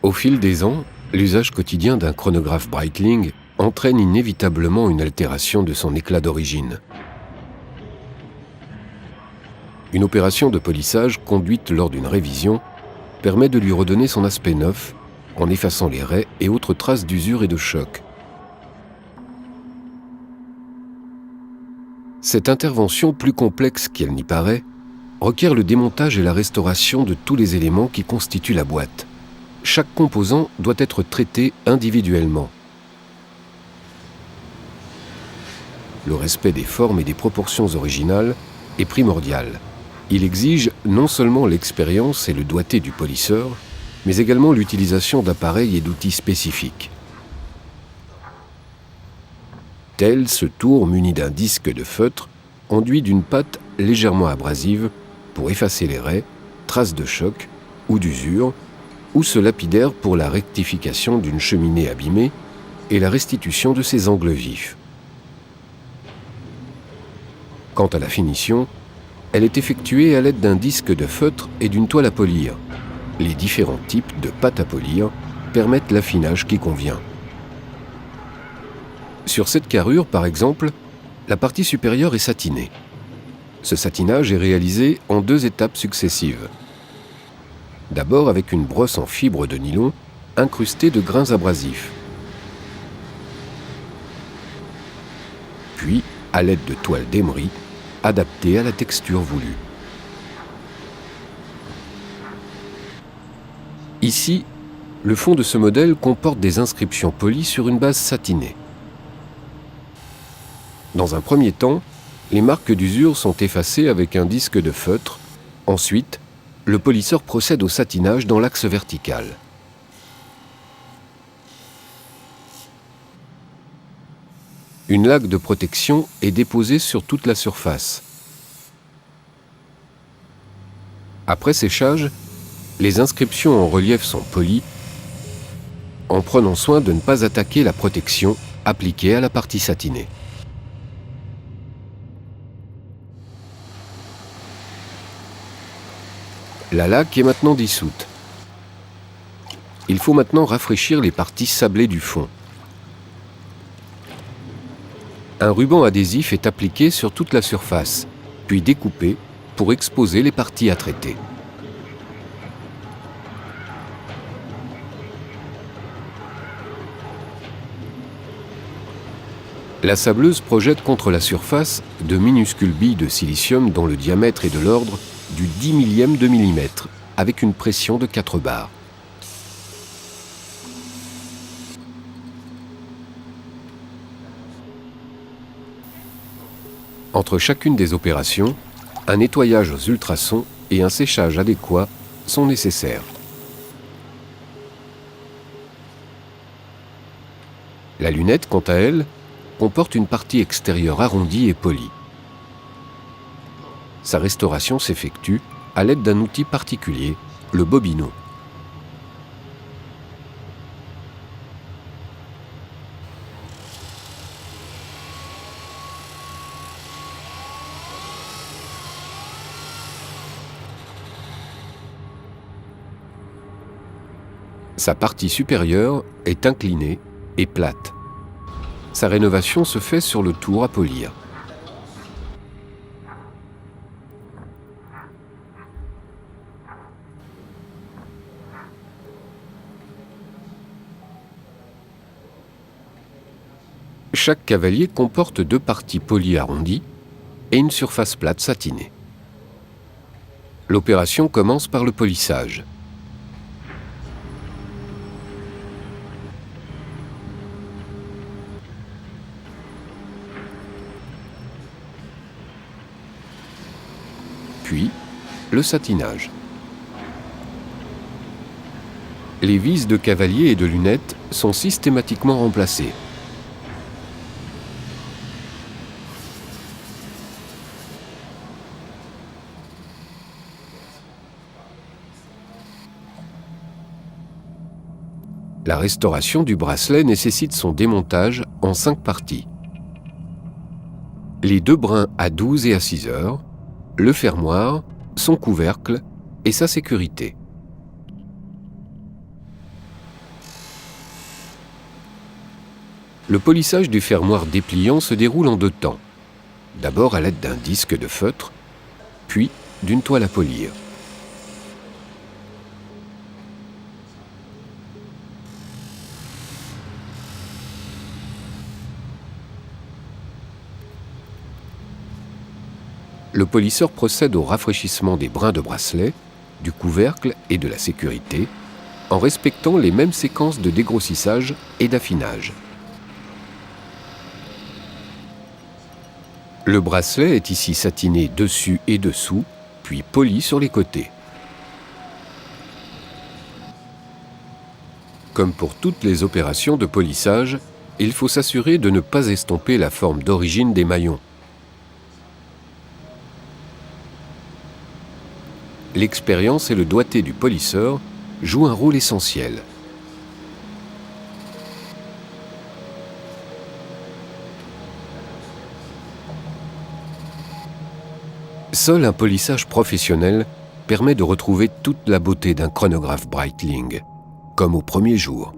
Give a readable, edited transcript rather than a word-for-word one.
Au fil des ans, l'usage quotidien d'un chronographe Breitling entraîne inévitablement une altération de son éclat d'origine. Une opération de polissage conduite lors d'une révision permet de lui redonner son aspect neuf en effaçant les raies et autres traces d'usure et de choc. Cette intervention, plus complexe qu'elle n'y paraît, requiert le démontage et la restauration de tous les éléments qui constituent la boîte. Chaque composant doit être traité individuellement. Le respect des formes et des proportions originales est primordial. Il exige non seulement l'expérience et le doigté du polisseur, mais également l'utilisation d'appareils et d'outils spécifiques. Tel ce tour muni d'un disque de feutre enduit d'une pâte légèrement abrasive pour effacer les raies, traces de choc ou d'usure, ou ce lapidaire pour la rectification d'une cheminée abîmée et la restitution de ses angles vifs. Quant à la finition, elle est effectuée à l'aide d'un disque de feutre et d'une toile à polir. Les différents types de pâte à polir permettent l'affinage qui convient. Sur cette carrure, par exemple, la partie supérieure est satinée. Ce satinage est réalisé en 2 étapes successives. D'abord avec une brosse en fibre de nylon incrustée de grains abrasifs. Puis à l'aide de toiles d'émery adaptées à la texture voulue. Ici, le fond de ce modèle comporte des inscriptions polies sur une base satinée. Dans un premier temps, les marques d'usure sont effacées avec un disque de feutre. Ensuite, le polisseur procède au satinage dans l'axe vertical. Une laque de protection est déposée sur toute la surface. Après séchage, les inscriptions en relief sont polies en prenant soin de ne pas attaquer la protection appliquée à la partie satinée. La laque est maintenant dissoute. Il faut maintenant rafraîchir les parties sablées du fond. Un ruban adhésif est appliqué sur toute la surface, puis découpé pour exposer les parties à traiter. La sableuse projette contre la surface de minuscules billes de silicium dont le diamètre est de l'ordre du 10 millième de millimètre, avec une pression de 4 bars. Entre chacune des opérations, un nettoyage aux ultrasons et un séchage adéquat sont nécessaires. La lunette, quant à elle, comporte une partie extérieure arrondie et polie. Sa restauration s'effectue à l'aide d'un outil particulier, le bobino. Sa partie supérieure est inclinée et plate. Sa rénovation se fait sur le tour à polir. Chaque cavalier comporte 2 parties polies arrondies et une surface plate satinée. L'opération commence par le polissage. Puis, le satinage. Les vis de cavalier et de lunettes sont systématiquement remplacées. La restauration du bracelet nécessite son démontage en 5 parties. Les 2 brins à 12 et à 6 heures, le fermoir, son couvercle et sa sécurité. Le polissage du fermoir dépliant se déroule en 2 temps. D'abord à l'aide d'un disque de feutre, puis d'une toile à polir. Le polisseur procède au rafraîchissement des brins de bracelet, du couvercle et de la sécurité, en respectant les mêmes séquences de dégrossissage et d'affinage. Le bracelet est ici satiné dessus et dessous, puis poli sur les côtés. Comme pour toutes les opérations de polissage, il faut s'assurer de ne pas estomper la forme d'origine des maillons. L'expérience et le doigté du polisseur jouent un rôle essentiel. Seul un polissage professionnel permet de retrouver toute la beauté d'un chronographe Breitling, comme au premier jour.